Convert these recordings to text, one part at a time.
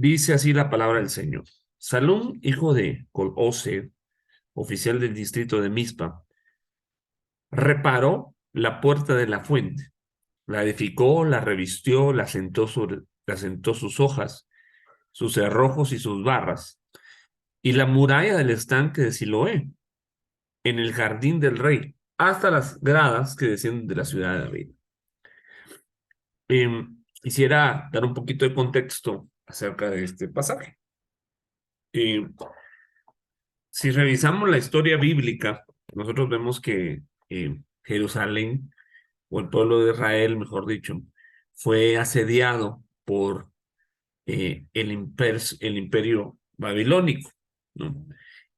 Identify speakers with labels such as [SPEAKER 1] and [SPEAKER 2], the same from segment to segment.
[SPEAKER 1] Dice así la palabra del Señor. Salum, hijo de Colose, oficial del distrito de Mizpa, reparó la puerta de la fuente, la edificó, la revistió, la sentó sus hojas, sus cerrojos y sus barras, y la muralla del estanque de Siloé, en el jardín del rey, hasta las gradas que descienden de la ciudad de David. Quisiera dar un poquito de contexto acerca de este pasaje. Eh, Si revisamos la historia bíblica, nosotros vemos que Jerusalén, o el pueblo de Israel, mejor dicho, fue asediado por el imperio babilónico, ¿no?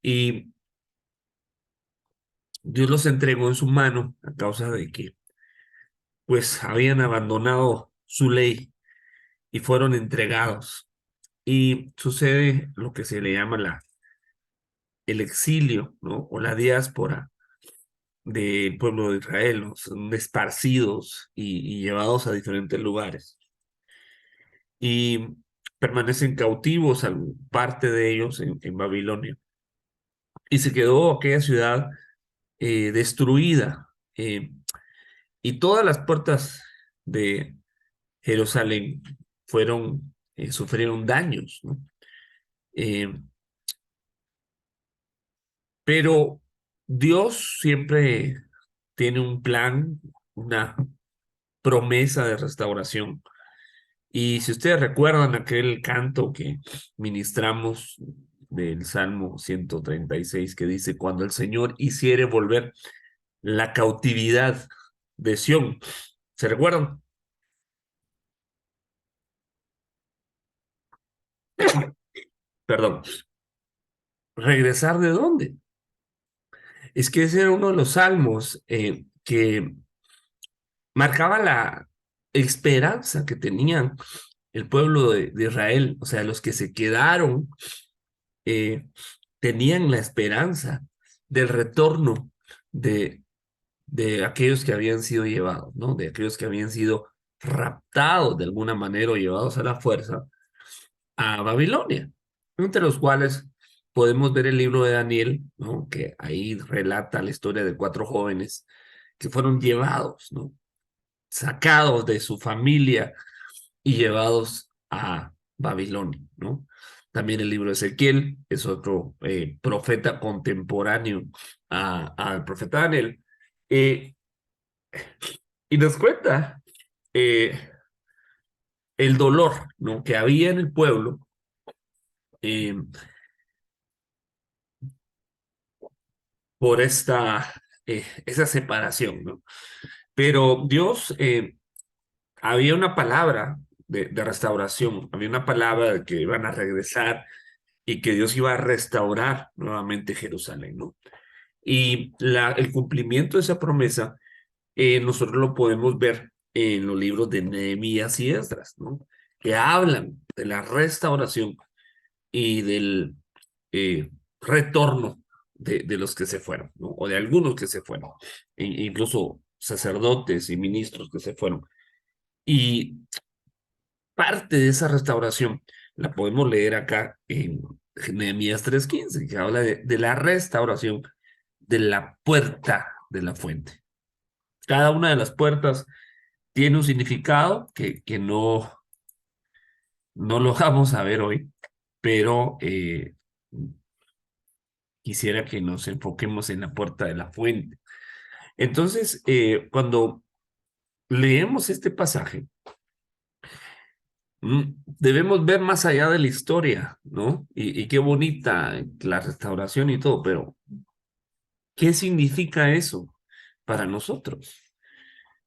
[SPEAKER 1] Y Dios los entregó en su mano a causa de que, pues, habían abandonado su ley y fueron entregados. Y sucede lo que se le llama el exilio, ¿no? O la diáspora del pueblo de Israel, ¿no? Son esparcidos y llevados a diferentes lugares. Y permanecen cautivos, parte de ellos en Babilonia. Y se quedó aquella ciudad destruida. Y todas las puertas de Jerusalén sufrieron daños, ¿no? Eh, pero Dios siempre tiene un plan, una promesa de restauración. Y si ustedes recuerdan aquel canto que ministramos del Salmo 136 que dice, cuando el Señor hiciere volver la cautividad de Sión, ¿se recuerdan? Perdón, ¿regresar de dónde? Es que ese era uno de los salmos que marcaba la esperanza que tenían el pueblo de Israel, o sea, los que se quedaron eh, tenían la esperanza del retorno de, de aquellos que habían sido llevados, ¿no? De aquellos que habían sido raptados de alguna manera o llevados a la fuerza a Babilonia, entre los cuales podemos ver el libro de Daniel, ¿no? Que ahí relata la historia de cuatro jóvenes que fueron llevados, ¿no? Sacados de su familia y llevados a Babilonia, ¿no? También el libro de Ezequiel es otro profeta contemporáneo al profeta Daniel. Eh, y nos cuenta eh, el dolor, ¿no? Que había en el pueblo eh, por esa separación, ¿no? Pero Dios, había una palabra de restauración, había una palabra de que iban a regresar y que Dios iba a restaurar nuevamente Jerusalén, ¿no? Y el cumplimiento de esa promesa, nosotros lo podemos ver en los libros de Nehemías y Esdras, ¿no? Que hablan de la restauración y del retorno de los que se fueron, ¿no? O de algunos que se fueron, incluso sacerdotes y ministros que se fueron. Y parte de esa restauración la podemos leer acá en Nehemías 3:15, que habla de la restauración de la puerta de la fuente. Cada una de las puertas tiene un significado que no lo vamos a ver hoy, pero quisiera que nos enfoquemos en la puerta de la fuente. Entonces, cuando leemos este pasaje, debemos ver más allá de la historia, ¿no? Y qué bonita la restauración y todo, pero ¿qué significa eso para nosotros?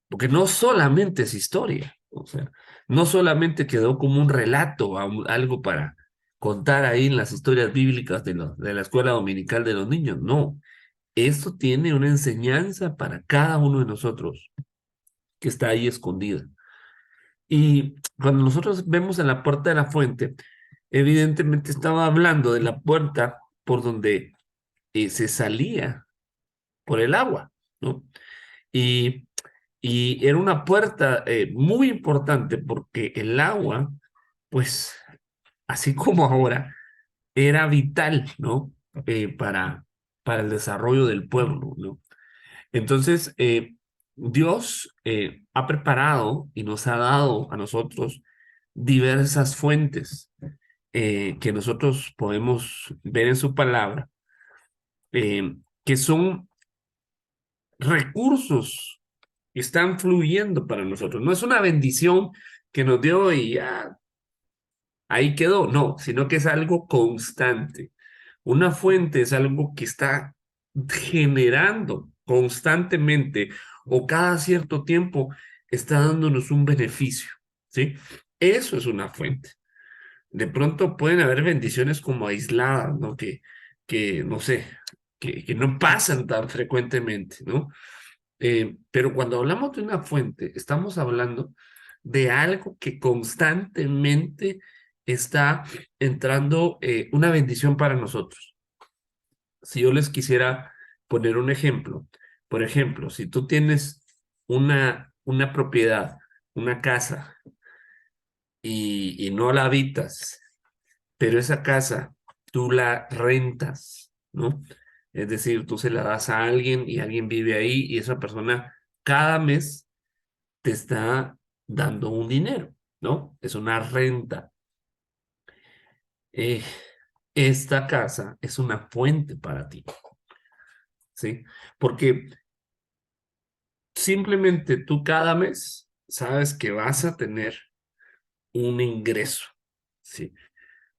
[SPEAKER 1] Porque no solamente es historia, o sea, no solamente quedó como un relato, algo para contar ahí en las historias bíblicas de la escuela dominical de los niños, no. Esto tiene una enseñanza para cada uno de nosotros que está ahí escondida. Y cuando nosotros vemos en la puerta de la fuente, evidentemente estaba hablando de la puerta por donde se salía por el agua, ¿no? Y, y era una puerta muy importante porque el agua, pues, así como ahora, era vital, ¿no? Para el desarrollo del pueblo, ¿no? Entonces, Dios ha preparado y nos ha dado a nosotros diversas fuentes que nosotros podemos ver en su palabra, que son recursos que están fluyendo para nosotros. No es una bendición que nos dio y ya ahí quedó, no, sino que es algo constante. Una fuente es algo que está generando constantemente o cada cierto tiempo está dándonos un beneficio, ¿sí? Eso es una fuente. De pronto pueden haber bendiciones como aisladas, ¿no? Que no sé, que no pasan tan frecuentemente, ¿no? Pero cuando hablamos de una fuente, estamos hablando de algo que constantemente está entrando una bendición para nosotros. Si yo les quisiera poner un ejemplo, por ejemplo, si tú tienes una propiedad, una casa, y no la habitas, pero esa casa tú la rentas, ¿no? Es decir, tú se la das a alguien y alguien vive ahí y esa persona cada mes te está dando un dinero, ¿no? Es una renta. Eh, esta casa es una fuente para ti, ¿sí? Porque simplemente tú cada mes sabes que vas a tener un ingreso, ¿sí?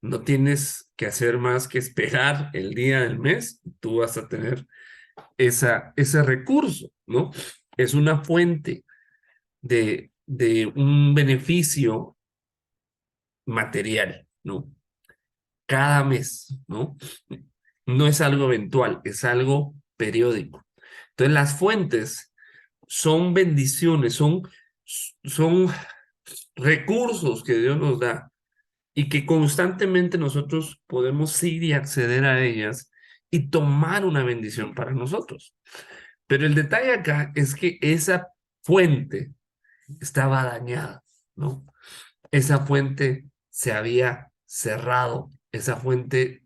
[SPEAKER 1] No tienes que hacer más que esperar el día del mes, tú vas a tener ese recurso, ¿no? Es una fuente de un beneficio material, ¿no? Cada mes, ¿no? No es algo eventual, es algo periódico. Entonces, las fuentes son bendiciones, son recursos que Dios nos da y que constantemente nosotros podemos ir y acceder a ellas y tomar una bendición para nosotros. Pero el detalle acá es que esa fuente estaba dañada, ¿no? Esa fuente se había cerrado, esa fuente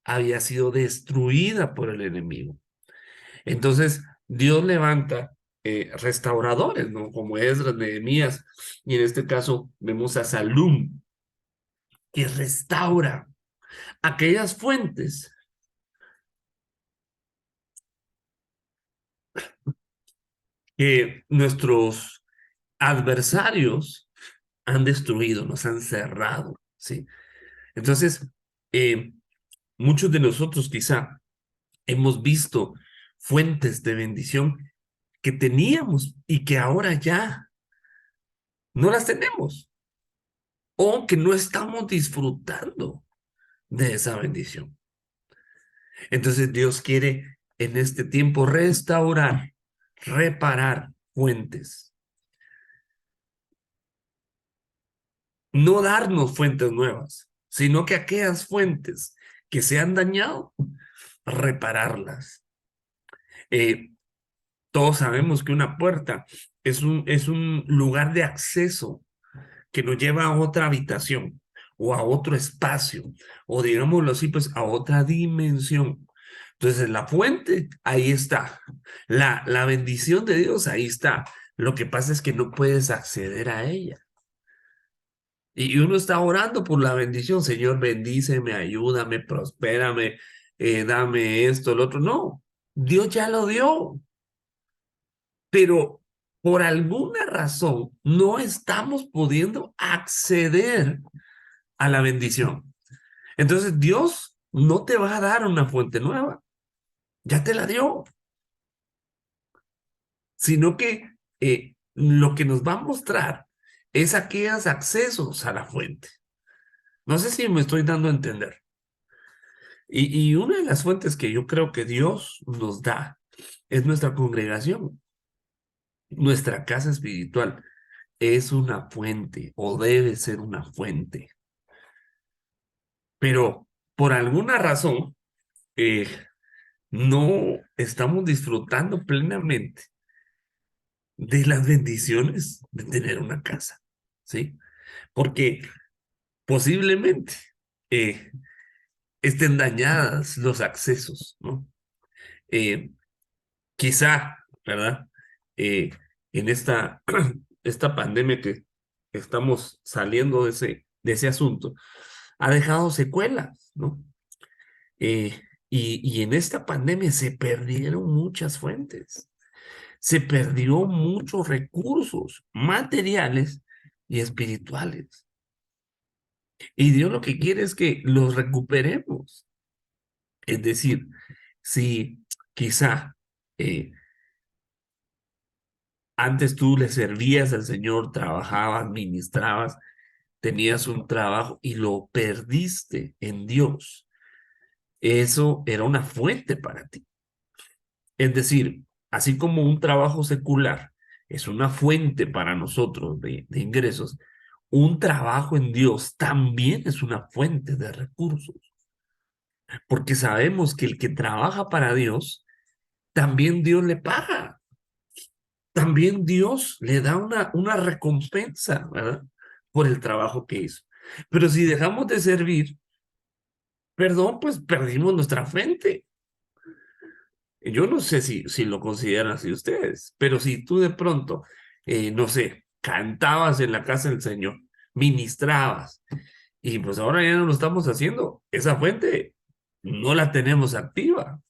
[SPEAKER 1] había sido destruida por el enemigo. Entonces, Dios levanta restauradores, ¿no? Como Esdras, Nehemías, y en este caso vemos a Salum, que restaura aquellas fuentes que nuestros adversarios han destruido, nos han cerrado, ¿sí? Entonces, eh, muchos de nosotros quizá hemos visto fuentes de bendición que teníamos y que ahora ya no las tenemos o que no estamos disfrutando de esa bendición. Entonces Dios quiere en este tiempo restaurar, reparar fuentes, no darnos fuentes nuevas, sino que aquellas fuentes que se han dañado, repararlas. Eh, todos sabemos que una puerta es un lugar de acceso que nos lleva a otra habitación o a otro espacio, o digámoslo así, pues a otra dimensión. Entonces, la fuente, ahí está. La bendición de Dios, ahí está. Lo que pasa es que no puedes acceder a ella. Y uno está orando por la bendición. Señor, bendíceme, ayúdame, prospérame, dame esto, lo otro. No, Dios ya lo dio. Pero por alguna razón no estamos pudiendo acceder a la bendición. Entonces Dios no te va a dar una fuente nueva, ya te la dio, sino que lo que nos va a mostrar es aquellos accesos a la fuente. No sé si me estoy dando a entender. Y una de las fuentes que yo creo que Dios nos da es nuestra congregación, nuestra casa espiritual. Es una fuente o debe ser una fuente. Pero por alguna razón eh, no estamos disfrutando plenamente de las bendiciones de tener una casa, ¿sí? Porque posiblemente eh, estén dañadas los accesos, ¿no? Eh, Quizá, ¿verdad? Eh, en esta pandemia que estamos saliendo de ese asunto, ha dejado secuelas, ¿no? Y en esta pandemia se perdieron muchas fuentes, se perdió muchos recursos materiales y espirituales. Y Dios lo que quiere es que los recuperemos. Es decir, si quizá eh, antes tú le servías al Señor, trabajabas, ministrabas, tenías un trabajo y lo perdiste en Dios, eso era una fuente para ti. Es decir, así como un trabajo secular es una fuente para nosotros de ingresos, un trabajo en Dios también es una fuente de recursos, porque sabemos que el que trabaja para Dios, también Dios le paga, también Dios le da una recompensa, ¿verdad? Por el trabajo que hizo. Pero si dejamos de servir, perdón, pues perdimos nuestra fuente. Yo no sé si lo consideran así ustedes, pero si tú de pronto, no sé, cantabas en la casa del Señor, ministrabas, y pues ahora ya no lo estamos haciendo, esa fuente no la tenemos activa.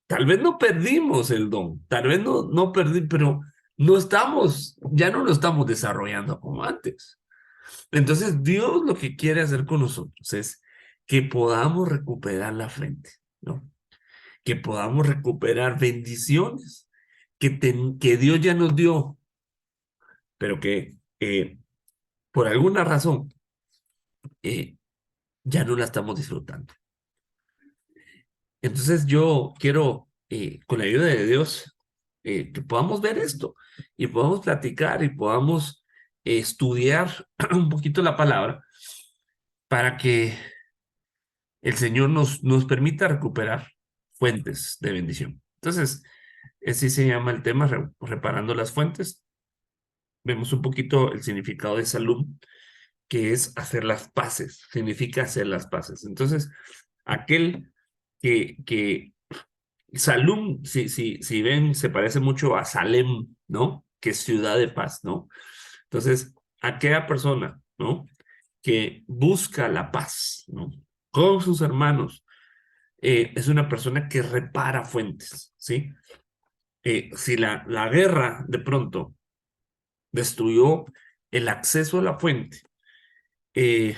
[SPEAKER 1] Tal vez no perdimos el don, tal vez no perdí, pero no estamos, ya no lo estamos desarrollando como antes. Entonces, Dios lo que quiere hacer con nosotros es que podamos recuperar la frente, ¿no? Que podamos recuperar bendiciones que Dios ya nos dio, pero que por alguna razón eh, ya no la estamos disfrutando. Entonces yo quiero, con la ayuda de Dios, que podamos ver esto y podamos platicar y podamos estudiar un poquito la palabra para que el Señor nos permita recuperar fuentes de bendición. Entonces, así se llama el tema, reparando las fuentes. Vemos un poquito el significado de salud, que es hacer las paces, significa hacer las paces. Entonces, aquel que Salum, si ven, se parece mucho a Salem, ¿no? Que es ciudad de paz, ¿no? Entonces, aquella persona, ¿no? Que busca la paz, ¿no? Con sus hermanos, es una persona que repara fuentes, ¿sí? Si la guerra de pronto destruyó el acceso a la fuente, eh,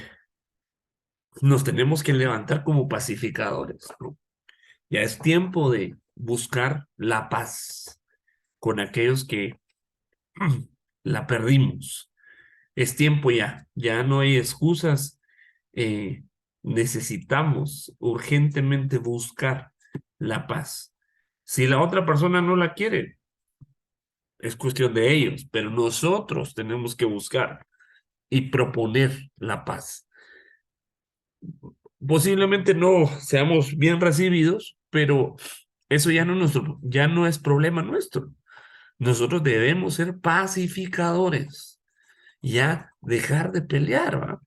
[SPEAKER 1] nos tenemos que levantar como pacificadores, ¿no? Ya es tiempo de buscar la paz con aquellos que la perdimos. Es tiempo ya, ya no hay excusas. Necesitamos urgentemente buscar la paz. Si la otra persona no la quiere, es cuestión de ellos, pero nosotros tenemos que buscar y proponer la paz. Posiblemente no seamos bien recibidos, pero eso ya no es problema nuestro. Nosotros debemos ser pacificadores, ya dejar de pelear, ¿va?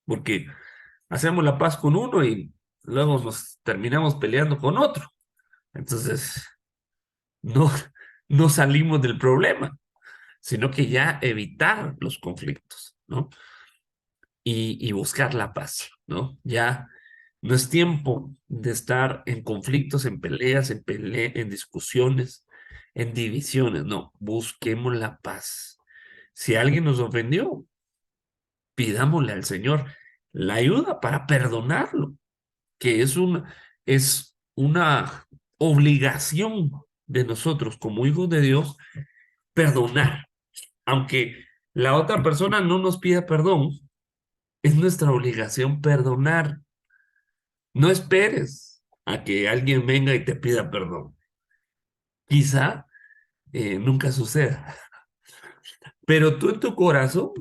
[SPEAKER 1] Porque hacemos la paz con uno y luego nos terminamos peleando con otro. Entonces, no, no salimos del problema, sino que ya evitar los conflictos, ¿no? Y buscar la paz, ¿no? Ya no es tiempo de estar en conflictos, en peleas, en discusiones, en divisiones, no, busquemos la paz. Si alguien nos ofendió, pidámosle al Señor la ayuda para perdonarlo, que es una obligación de nosotros como hijos de Dios perdonar. Aunque la otra persona no nos pida perdón, es nuestra obligación perdonar. No esperes a que alguien venga y te pida perdón. Quizá nunca suceda, pero tú en tu corazón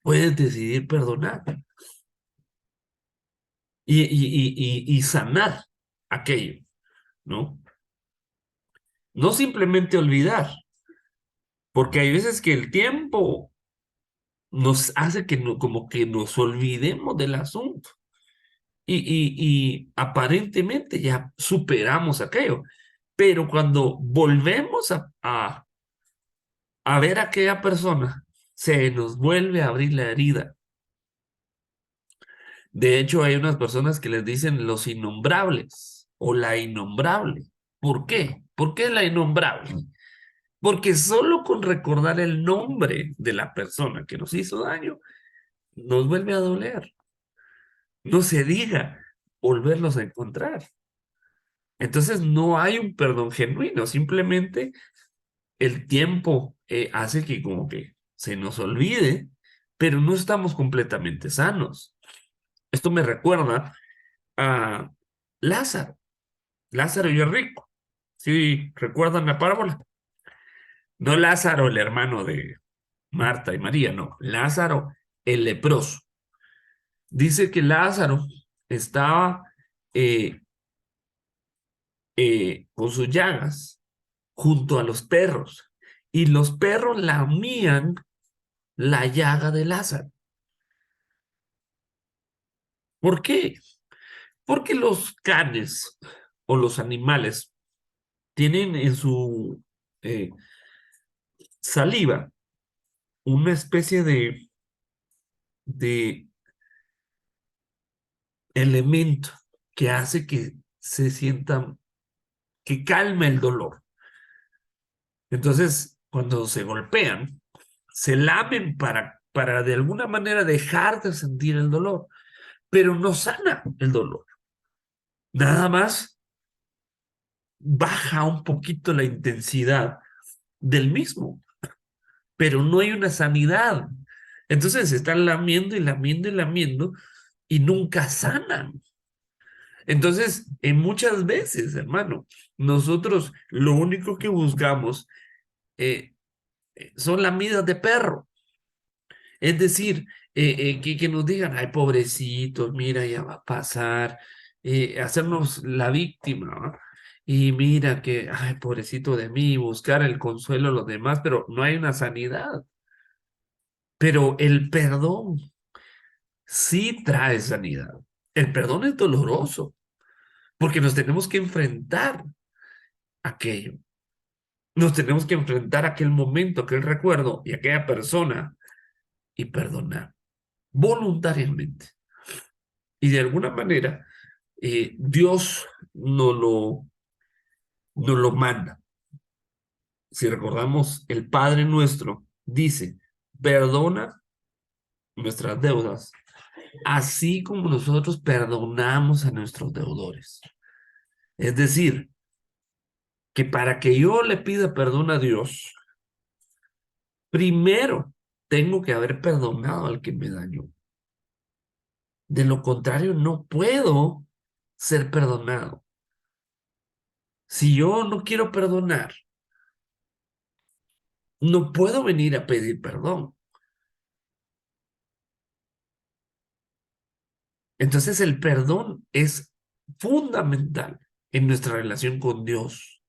[SPEAKER 1] puedes decidir perdonar y sanar aquello, ¿no? No simplemente olvidar, porque hay veces que el tiempo nos hace que como que nos olvidemos del asunto y aparentemente ya superamos aquello. Pero cuando volvemos a ver a aquella persona, se nos vuelve a abrir la herida. De hecho, hay unas personas que les dicen los innombrables o la innombrable. ¿Por qué? ¿Por qué la innombrable? Porque solo con recordar el nombre de la persona que nos hizo daño, nos vuelve a doler. No se diga volverlos a encontrar. Entonces no hay un perdón genuino, simplemente el tiempo hace que como que se nos olvide, pero no estamos completamente sanos. Esto me recuerda a Lázaro, Lázaro y el rico. ¿Sí recuerdan la parábola? No Lázaro, el hermano de Marta y María, no, Lázaro, el leproso. Dice que Lázaro estaba eh, con sus llagas junto a los perros y los perros lamían la llaga de Lázaro. ¿Por qué? Porque los canes o los animales tienen en su eh, saliva una especie de elemento que hace que se sientan, que calma el dolor. Entonces, cuando se golpean, se lamen para de alguna manera dejar de sentir el dolor, pero no sana el dolor. Nada más baja un poquito la intensidad del mismo, pero no hay una sanidad. Entonces se están lamiendo y lamiendo y lamiendo y nunca sanan. Entonces, en muchas veces, hermano, nosotros lo único que buscamos eh, son lamidas de perro. Es decir, que nos digan, ay, pobrecitos, mira, ya va a pasar, hacernos la víctima, ¿no? Y mira que, ay, pobrecito de mí, buscar el consuelo a los demás, pero no hay una sanidad. Pero el perdón sí trae sanidad. El perdón es doloroso, porque nos tenemos que enfrentar a aquello. Nos tenemos que enfrentar a aquel momento, aquel recuerdo y a aquella persona y perdonar voluntariamente. Y de alguna manera, Dios nos lo manda. Si recordamos, el Padre nuestro dice, perdona nuestras deudas, así como nosotros perdonamos a nuestros deudores. Es decir, que para que yo le pida perdón a Dios, primero tengo que haber perdonado al que me dañó. De lo contrario, no puedo ser perdonado. Si yo no quiero perdonar, no puedo venir a pedir perdón. Entonces el perdón es fundamental en nuestra relación con Dios.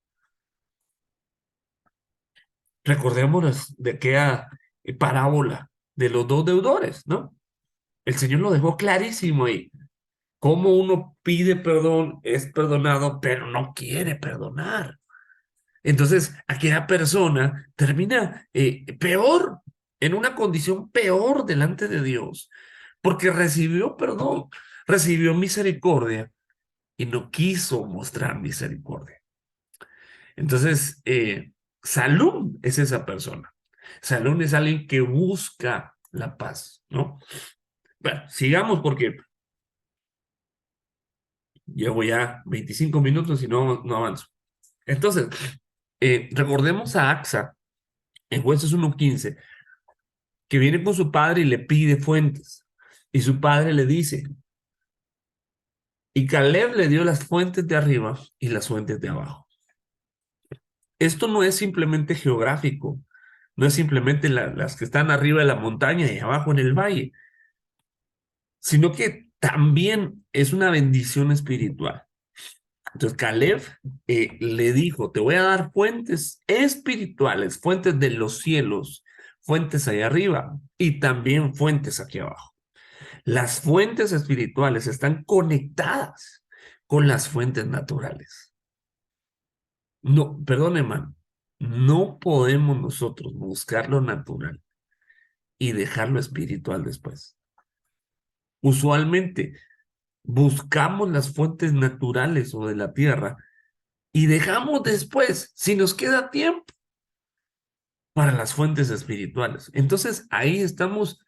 [SPEAKER 1] Recordémonos de aquella parábola de los dos deudores, ¿no? El Señor lo dejó clarísimo ahí. Cómo uno pide perdón, es perdonado, pero no quiere perdonar. Entonces, aquella persona termina peor, en una condición peor delante de Dios, porque recibió perdón, recibió misericordia y no quiso mostrar misericordia. Entonces, Salum es esa persona. Salum es alguien que busca la paz, ¿no? Bueno, sigamos porque llevo ya 25 minutos y no avanzo. Entonces, recordemos a Axa en Jueces 1:15, que viene con su padre y le pide fuentes. Y su padre le dice, y Caleb le dio las fuentes de arriba y las fuentes de abajo. Esto no es simplemente geográfico, no es simplemente las que están arriba de la montaña y abajo en el valle, sino que también es una bendición espiritual. Entonces Caleb le dijo, te voy a dar fuentes espirituales, fuentes de los cielos, fuentes allá arriba y también fuentes aquí abajo. Las fuentes espirituales están conectadas con las fuentes naturales. No, perdón, hermano, no podemos nosotros buscar lo natural y dejar lo espiritual después. Usualmente buscamos las fuentes naturales o de la tierra y dejamos después, si nos queda tiempo, para las fuentes espirituales. Entonces ahí estamos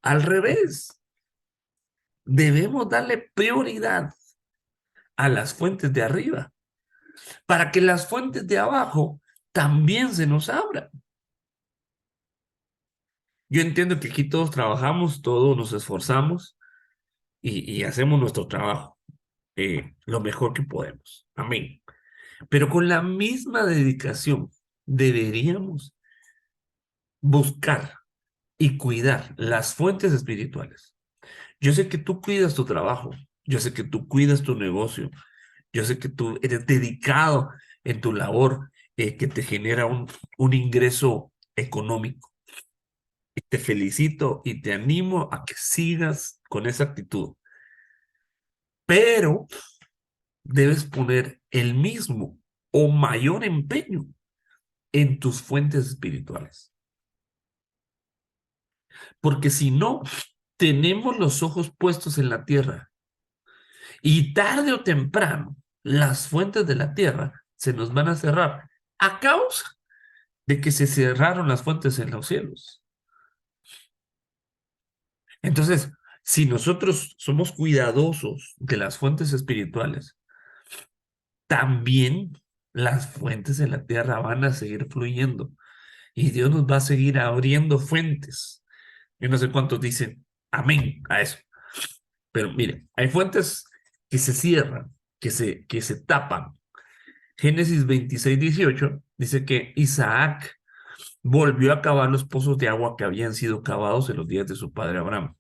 [SPEAKER 1] al revés. Debemos darle prioridad a las fuentes de arriba para que las fuentes de abajo también se nos abran. Yo entiendo que aquí todos trabajamos, todos nos esforzamos y hacemos nuestro trabajo lo mejor que podemos. Amén. Pero con la misma dedicación deberíamos buscar y cuidar las fuentes espirituales. Yo sé que tú cuidas tu trabajo, yo sé que tú cuidas tu negocio, yo sé que tú eres dedicado en tu labor que te genera un ingreso económico. Y te felicito y te animo a que sigas con esa actitud, pero debes poner el mismo o mayor empeño en tus fuentes espirituales. Porque si no, tenemos los ojos puestos en la tierra y tarde o temprano las fuentes de la tierra se nos van a cerrar a causa de que se cerraron las fuentes en los cielos. Entonces, si nosotros somos cuidadosos de las fuentes espirituales, también las fuentes de la tierra van a seguir fluyendo y Dios nos va a seguir abriendo fuentes. Yo no sé cuántos dicen amén a eso, pero mire, hay fuentes que se cierran, que se tapan. Génesis 26:18 dice que Isaac volvió a cavar los pozos de agua que habían sido cavados en los días de su padre Abraham,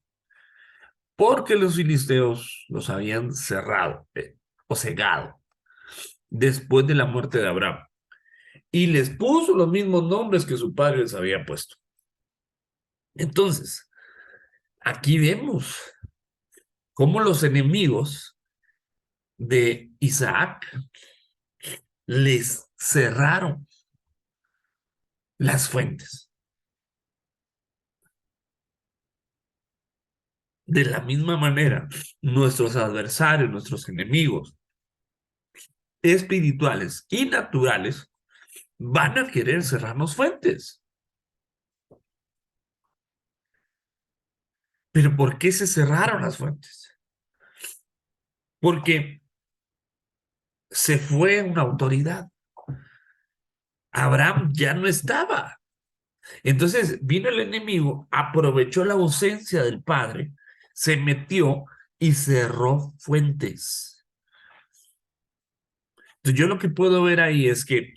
[SPEAKER 1] porque los filisteos los habían cerrado o cegado después de la muerte de Abraham, y les puso los mismos nombres que su padre les había puesto. Entonces, aquí vemos cómo los enemigos de Isaac les cerraron las fuentes. De la misma manera, nuestros adversarios, nuestros enemigos espirituales y naturales van a querer cerrarnos fuentes. ¿Pero por qué se cerraron las fuentes? Porque se fue una autoridad. Abraham ya no estaba. Entonces vino el enemigo, aprovechó la ausencia del padre, se metió y cerró fuentes. Entonces yo lo que puedo ver ahí es que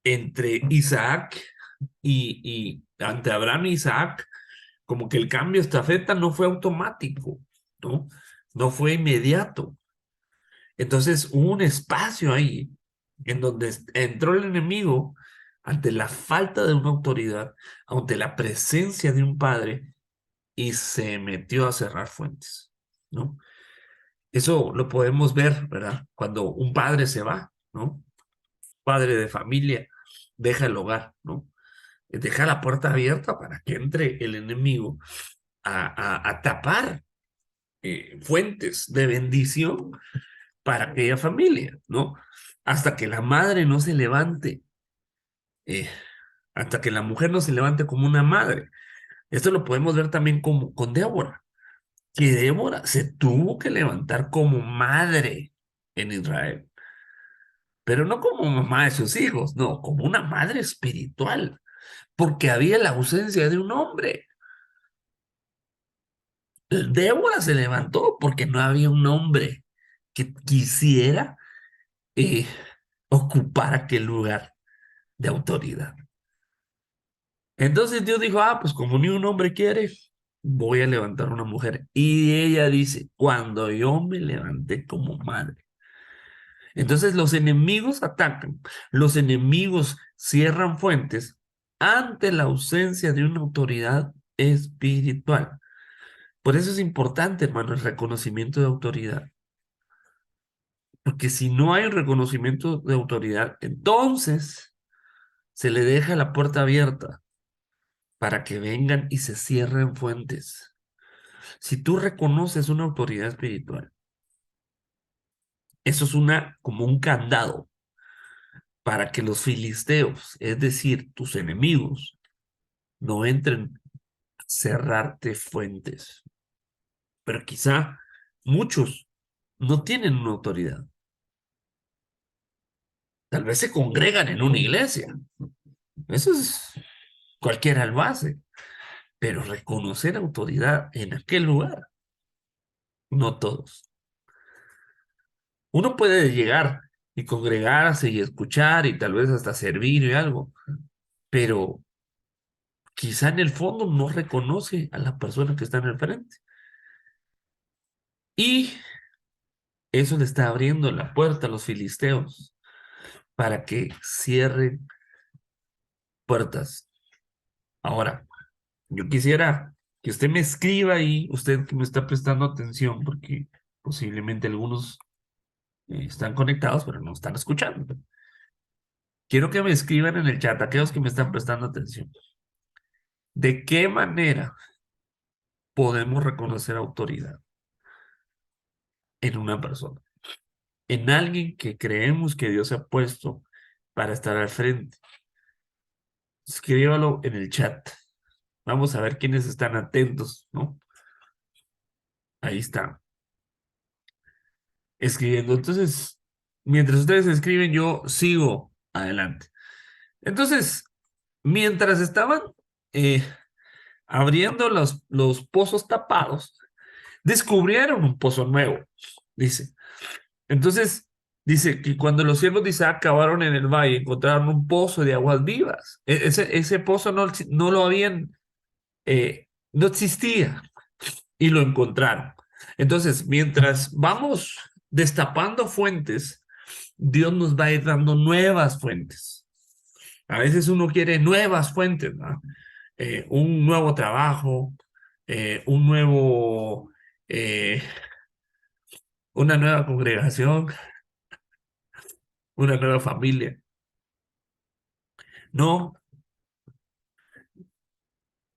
[SPEAKER 1] entre Isaac y ante Abraham y Isaac, como que el cambio de estafeta no fue automático, ¿no? No fue inmediato. Entonces hubo un espacio ahí en donde entró el enemigo ante la falta de una autoridad, ante la presencia de un padre y se metió a cerrar fuentes, ¿no? Eso lo podemos ver, ¿verdad? Cuando un padre se va, ¿no? Padre de familia deja el hogar, ¿no? Deja la puerta abierta para que entre el enemigo a tapar fuentes de bendición para aquella familia, ¿no? Hasta que la madre no se levante, eh, hasta que la mujer no se levante como una madre. Esto lo podemos ver también como, con Débora, que Débora se tuvo que levantar como madre en Israel, pero no como mamá de sus hijos, no, como una madre espiritual, porque había la ausencia de un hombre. Débora se levantó porque no había un hombre que quisiera eh, ocupar aquel lugar de autoridad. Entonces Dios dijo, pues como ni un hombre quiere, voy a levantar una mujer. Y ella dice, cuando yo me levanté como madre. Entonces los enemigos atacan, los enemigos cierran fuentes ante la ausencia de una autoridad espiritual. Por eso es importante, hermano, el reconocimiento de autoridad. Porque si no hay un reconocimiento de autoridad, entonces se le deja la puerta abierta para que vengan y se cierren fuentes. Si tú reconoces una autoridad espiritual, eso es como un candado para que los filisteos, es decir, tus enemigos, no entren a cerrarte fuentes. Pero quizá muchos no tienen una autoridad. Tal vez se congregan en una iglesia. Eso es cualquiera lo hace. Pero reconocer autoridad en aquel lugar, no todos. Uno puede llegar y congregarse y escuchar y tal vez hasta servir y algo, pero quizá en el fondo no reconoce a la persona que está en el frente. Y eso le está abriendo la puerta a los filisteos para que cierren puertas. Ahora, yo quisiera que usted me escriba ahí, usted que me está prestando atención, porque posiblemente algunos están conectados, pero no están escuchando. Quiero que me escriban en el chat, aquellos que me están prestando atención. ¿De qué manera podemos reconocer autoridad en una persona? En alguien que creemos que Dios ha puesto para estar al frente. Escríbalo en el chat. Vamos a ver quiénes están atentos, ¿no? Ahí está. Escribiendo. Entonces, mientras ustedes escriben, yo sigo adelante. Entonces, mientras estaban eh, abriendo los pozos tapados, descubrieron un pozo nuevo, dice. Entonces, dice que cuando los siervos de Isaac cavaron en el valle, encontraron un pozo de aguas vivas. Ese pozo no lo habían, no existía y lo encontraron. Entonces, mientras vamos destapando fuentes, Dios nos va a ir dando nuevas fuentes. A veces uno quiere nuevas fuentes, ¿no? Un nuevo trabajo, un nuevo, eh, una nueva congregación, una nueva familia. No,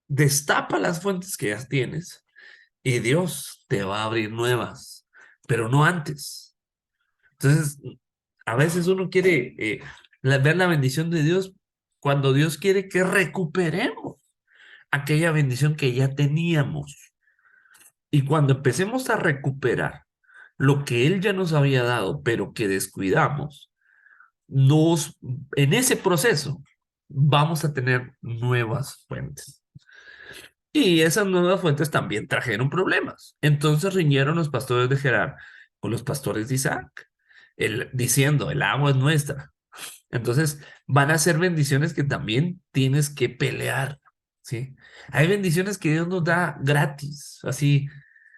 [SPEAKER 1] destapa las fuentes que ya tienes y Dios te va a abrir nuevas, pero no antes. Entonces, a veces uno quiere ver la bendición de Dios cuando Dios quiere que recuperemos aquella bendición que ya teníamos. Y cuando empecemos a recuperar lo que Él ya nos había dado, pero que descuidamos, nos, en ese proceso vamos a tener nuevas fuentes. Y esas nuevas fuentes también trajeron problemas. Entonces riñeron los pastores de Gerar con los pastores de Isaac, diciendo, el agua es nuestra. Entonces van a ser bendiciones que también tienes que pelear, ¿sí? Hay bendiciones que Dios nos da gratis, así,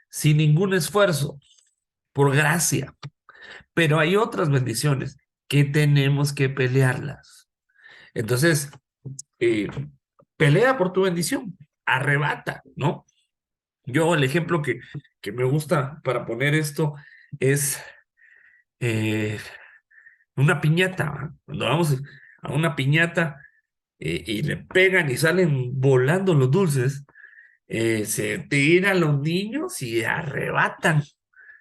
[SPEAKER 1] sin ningún esfuerzo, por gracia. Pero hay otras bendiciones que tenemos que pelearlas. Entonces, eh, pelea por tu bendición, arrebata, ¿no? Yo el ejemplo que me gusta para poner esto es eh, una piñata. ¿Va? Cuando vamos a una piñata y le pegan y salen volando los dulces, se tiran los niños y arrebatan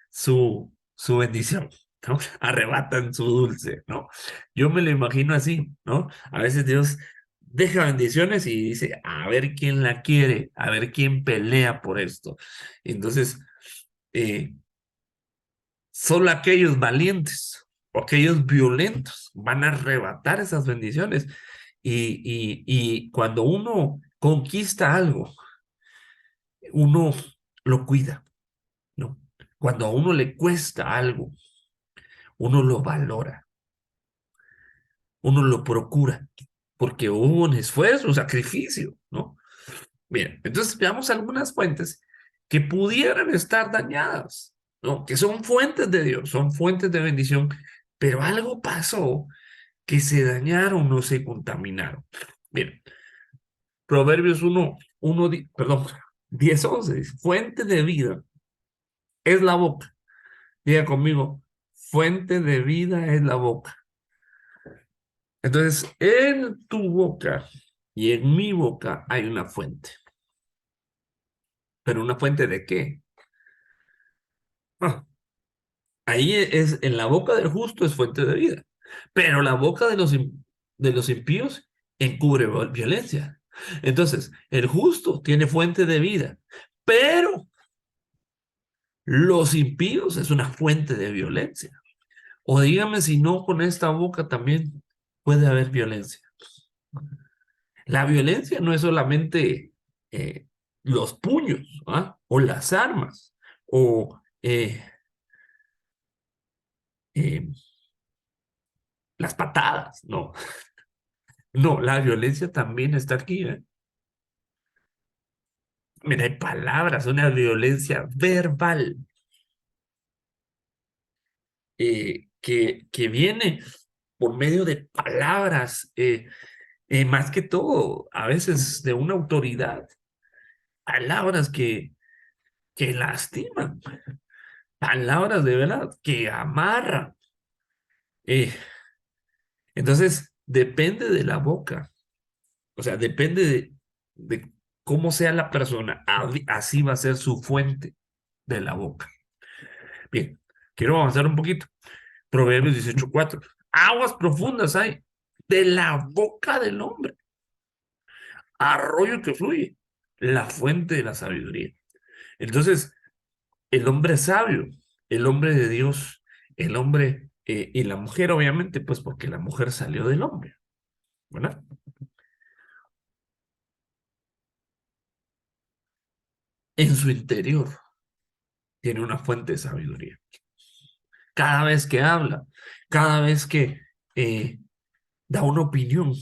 [SPEAKER 1] su bendición, ¿no? Arrebatan su dulce, ¿no? Yo me lo imagino así, ¿no? A veces Dios deja bendiciones y dice, a ver quién la quiere, a ver quién pelea por esto. Entonces, eh, solo aquellos valientes o aquellos violentos van a arrebatar esas bendiciones. Y cuando uno conquista algo, uno lo cuida, ¿no? Cuando a uno le cuesta algo, uno lo valora, uno lo procura, porque hubo un esfuerzo, un sacrificio, ¿no? Bien, entonces veamos algunas fuentes que pudieran estar dañadas, ¿no? Que son fuentes de Dios, son fuentes de bendición, pero algo pasó que se dañaron o se contaminaron. Bien, Proverbios 1, perdón, 10:11 dice, fuente de vida es la boca. Diga conmigo, fuente de vida es la boca. Entonces, en tu boca y en mi boca hay una fuente. ¿Pero una fuente de qué? Ah, ahí es, en la boca del justo es fuente de vida, pero la boca de los impíos encubre violencia. Entonces, el justo tiene fuente de vida, pero los impíos es una fuente de violencia. O dígame si no, con esta boca también puede haber violencia. La violencia no es solamente eh, los puños, ¿ah? O las armas, o eh, las patadas, no. No, la violencia también está aquí, ¿eh? Mira, hay palabras, una violencia verbal que viene por medio de palabras, más que todo, a veces de una autoridad, palabras que lastiman, palabras de verdad que amarran. Eh, entonces, depende de la boca, o sea, depende de cómo sea la persona, así va a ser su fuente de la boca. Bien, quiero avanzar un poquito. Proverbios 18:4. Aguas profundas hay de la boca del hombre, arroyo que fluye, la fuente de la sabiduría. Entonces, el hombre sabio, el hombre de Dios, el hombre y la mujer, obviamente, pues porque la mujer salió del hombre, ¿verdad? En su interior tiene una fuente de sabiduría. Cada vez que habla, cada vez que da una opinión,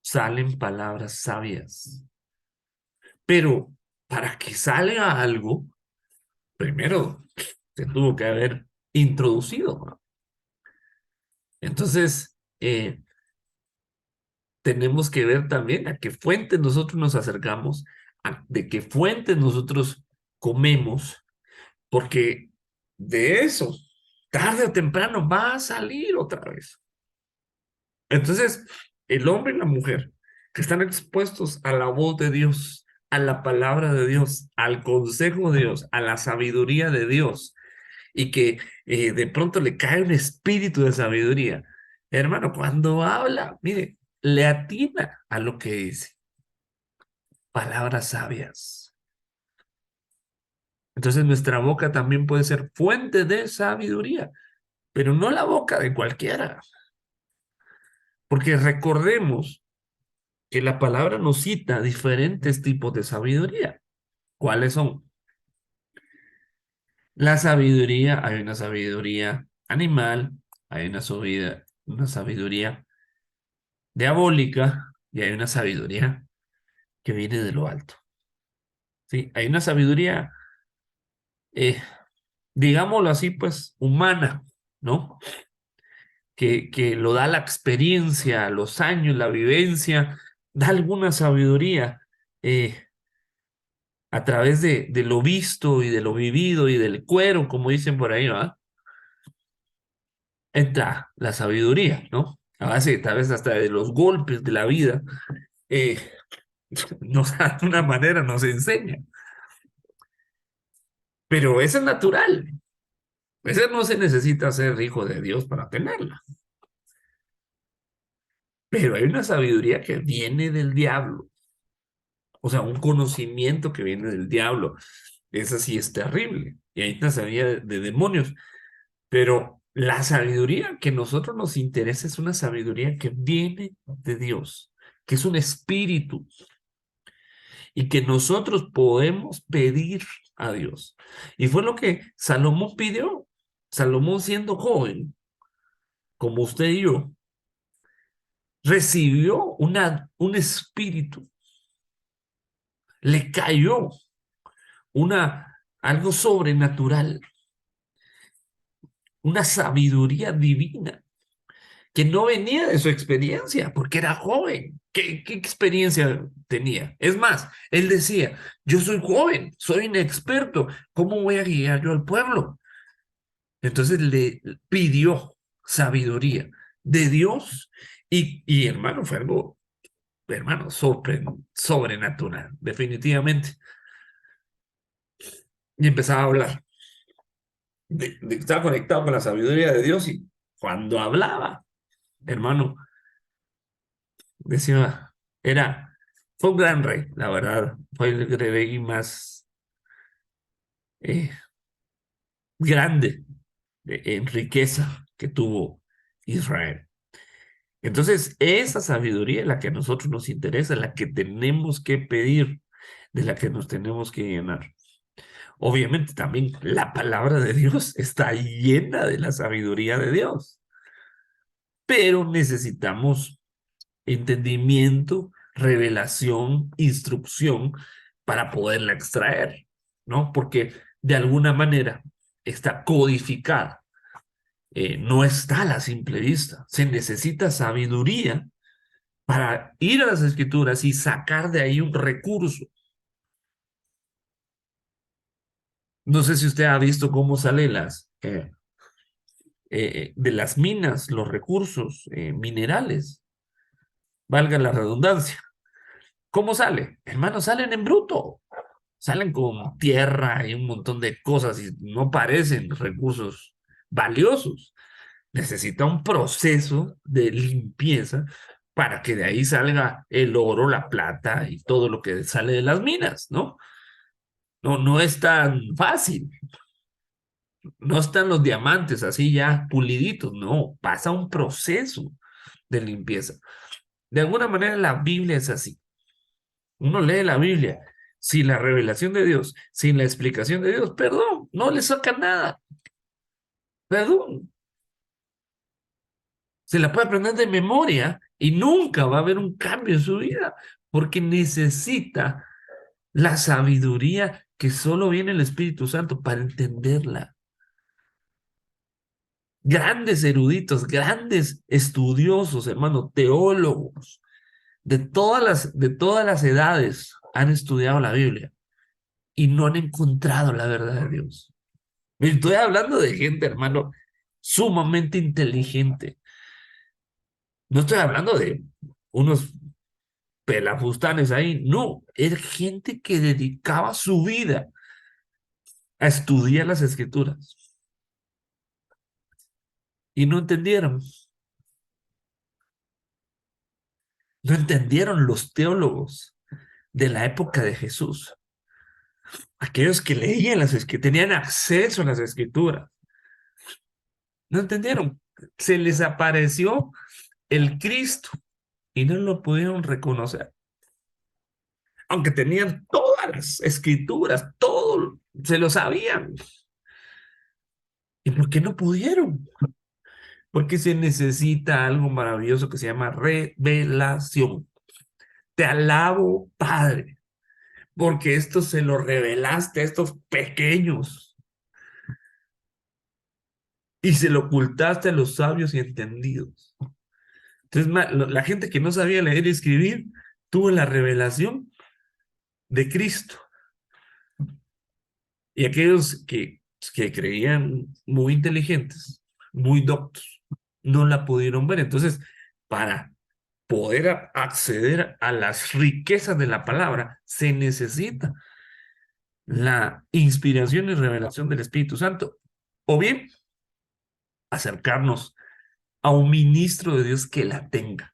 [SPEAKER 1] salen palabras sabias. Pero para que salga algo, primero se tuvo que haber introducido, ¿no? Entonces, tenemos que ver también a qué fuentes nosotros nos acercamos, de qué fuentes nosotros comemos, porque de eso, tarde o temprano, va a salir otra vez. Entonces, el hombre y la mujer que están expuestos a la voz de Dios, a la palabra de Dios, al consejo de Dios, a la sabiduría de Dios, y que de pronto le cae un espíritu de sabiduría. Hermano, cuando habla, mire, le atina a lo que dice. Palabras sabias. Entonces nuestra boca también puede ser fuente de sabiduría, pero no la boca de cualquiera, porque recordemos que la palabra nos cita diferentes tipos de sabiduría. ¿Cuáles son? La sabiduría, hay una sabiduría animal, hay una sabiduría diabólica y hay una sabiduría que viene de lo alto. ¿Sí? Hay una sabiduría, eh, digámoslo así, pues humana, ¿no? Que lo da la experiencia, los años, la vivencia, da alguna sabiduría a través de lo visto y de lo vivido y del cuero, como dicen por ahí, ¿va? Entra la sabiduría, ¿no? A base tal vez hasta de los golpes de la vida, eh, nos de una manera nos enseña. Pero esa es natural. Esa no se necesita ser hijo de Dios para tenerla. Pero hay una sabiduría que viene del diablo. O sea, un conocimiento que viene del diablo. Esa sí es terrible. Y hay una sabiduría de demonios. Pero la sabiduría que a nosotros nos interesa es una sabiduría que viene de Dios, que es un espíritu y que nosotros podemos pedir a Dios. Y fue lo que Salomón pidió. Salomón siendo joven, como usted y yo, recibió un espíritu, le cayó algo sobrenatural, una sabiduría divina que no venía de su experiencia, porque era joven. ¿Qué experiencia tenía? Es más, él decía, yo soy joven, soy inexperto, ¿cómo voy a guiar yo al pueblo? Entonces le pidió sabiduría de Dios y hermano, fue algo, hermano, sobrenatural, definitivamente. Y empezaba a hablar, estaba conectado con la sabiduría de Dios y cuando hablaba, hermano, decía, fue un gran rey, la verdad, fue el rey más eh, grande en riqueza que tuvo Israel. Entonces, esa sabiduría es la que a nosotros nos interesa, la que tenemos que pedir, de la que nos tenemos que llenar. Obviamente también la palabra de Dios está llena de la sabiduría de Dios, pero necesitamos entendimiento, revelación, instrucción para poderla extraer, ¿no? Porque de alguna manera está codificada, no está a la simple vista. Se necesita sabiduría para ir a las escrituras y sacar de ahí un recurso. No sé si usted ha visto cómo salen de las minas, los recursos minerales, valga la redundancia. ¿Cómo sale? Hermano, salen en bruto. Salen con tierra y un montón de cosas y no parecen recursos valiosos. Necesita un proceso de limpieza para que de ahí salga el oro, la plata y todo lo que sale de las minas, ¿no? No, no es tan fácil. No están los diamantes así ya puliditos, no, pasa un proceso de limpieza. De alguna manera la Biblia es así. Uno lee la Biblia sin la revelación de Dios, sin la explicación de Dios, perdón, no le saca nada, perdón. Se la puede aprender de memoria y nunca va a haber un cambio en su vida, porque necesita la sabiduría que solo viene el Espíritu Santo para entenderla. Grandes eruditos, grandes estudiosos, hermano, teólogos, de todas las edades han estudiado la Biblia y no han encontrado la verdad de Dios. Estoy hablando de gente, hermano, sumamente inteligente. No estoy hablando de unos pelafustanes ahí, no, es gente que dedicaba su vida a estudiar las escrituras y no entendieron los teólogos de la época de Jesús, aquellos que leían que tenían acceso a las escrituras, no entendieron, se les apareció el Cristo y no lo pudieron reconocer, aunque tenían todas las escrituras, todo se lo sabían. ¿Y por qué no pudieron? Porque se necesita algo maravilloso que se llama revelación. Te alabo, Padre, porque esto se lo revelaste a estos pequeños y se lo ocultaste a los sabios y entendidos. Entonces, la gente que no sabía leer y escribir tuvo la revelación de Cristo. Y aquellos que creían muy inteligentes, muy doctos, no la pudieron ver. Entonces, para poder acceder a las riquezas de la palabra, se necesita la inspiración y revelación del Espíritu Santo. O bien, acercarnos a un ministro de Dios que la tenga,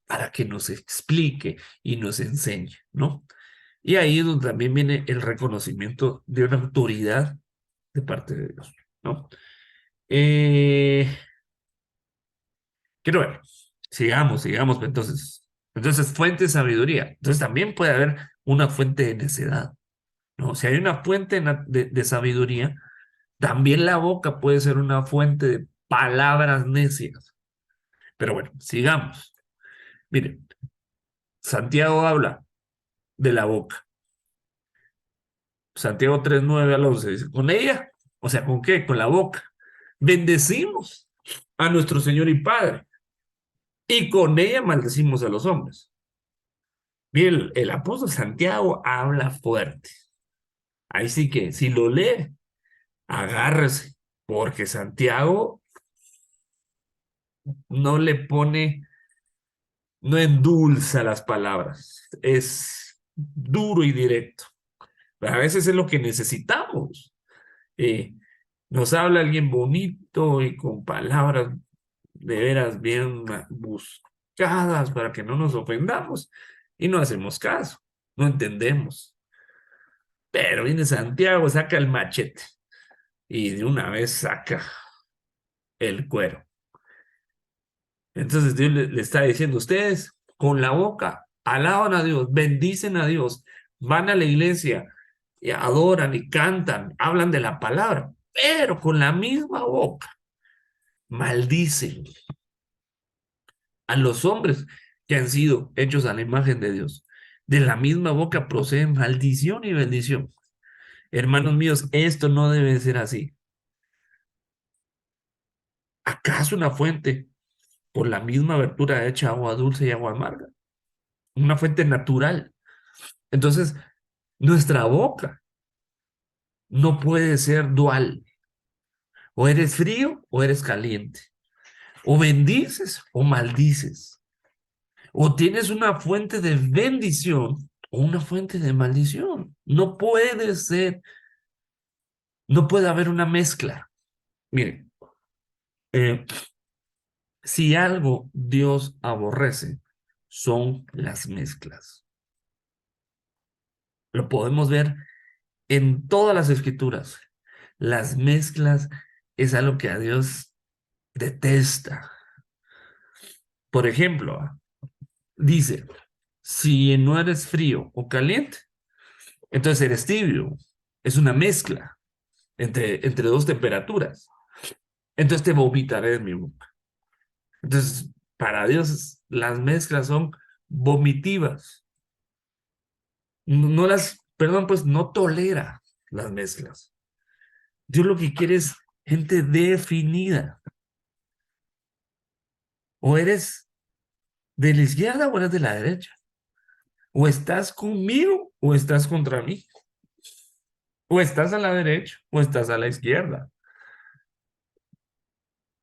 [SPEAKER 1] para que nos explique y nos enseñe, ¿no? Y ahí es donde también viene el reconocimiento de una autoridad de parte de Dios, ¿no? Eh, Quiero ver, sigamos, pues, entonces, fuente de sabiduría. Entonces también puede haber una fuente de necedad, ¿no? Si hay una fuente de sabiduría, también la boca puede ser una fuente de palabras necias. Pero bueno, sigamos. Miren, Santiago habla de la boca. Santiago 3:9 al 11 dice, con ella, o sea, ¿con qué? Con la boca. Bendecimos a nuestro Señor y Padre. y con ella maldecimos a los hombres. Bien, el apóstol Santiago habla fuerte. Ahí sí que, si lo lee, agárrese, porque Santiago no le pone, no endulza las palabras, es duro y directo. Pero a veces es lo que necesitamos. Eh, Nos habla alguien bonito y con palabras de veras bien buscadas para que no nos ofendamos y no hacemos caso, no entendemos. Pero viene Santiago, saca el machete y de una vez saca el cuero. Entonces Dios le está diciendo, ustedes con la boca alaban a Dios, bendicen a Dios, van a la iglesia y adoran y cantan, hablan de la palabra, pero con la misma boca maldicen a los hombres que han sido hechos a la imagen de Dios. De la misma boca proceden maldición y bendición. Hermanos míos, esto no debe ser así. ¿Acaso una fuente por la misma abertura hecha agua dulce y agua amarga? Una fuente natural. Entonces, nuestra boca no puede ser dual. O eres frío o eres caliente. O bendices o maldices. O tienes una fuente de bendición o una fuente de maldición. No puede ser, no puede haber una mezcla. Miren, eh, si algo Dios aborrece, son las mezclas. Lo podemos ver en todas las escrituras. Las mezclas es algo que a Dios detesta. Por ejemplo, dice, si no eres frío o caliente, entonces eres tibio. Es una mezcla entre dos temperaturas. Entonces te vomitaré de mi boca. Entonces, para Dios, las mezclas son vomitivas. No las, perdón, pues no tolera las mezclas. Dios lo que quiere es gente definida. O eres de la izquierda o eres de la derecha. O estás conmigo o estás contra mí. O estás a la derecha o estás a la izquierda.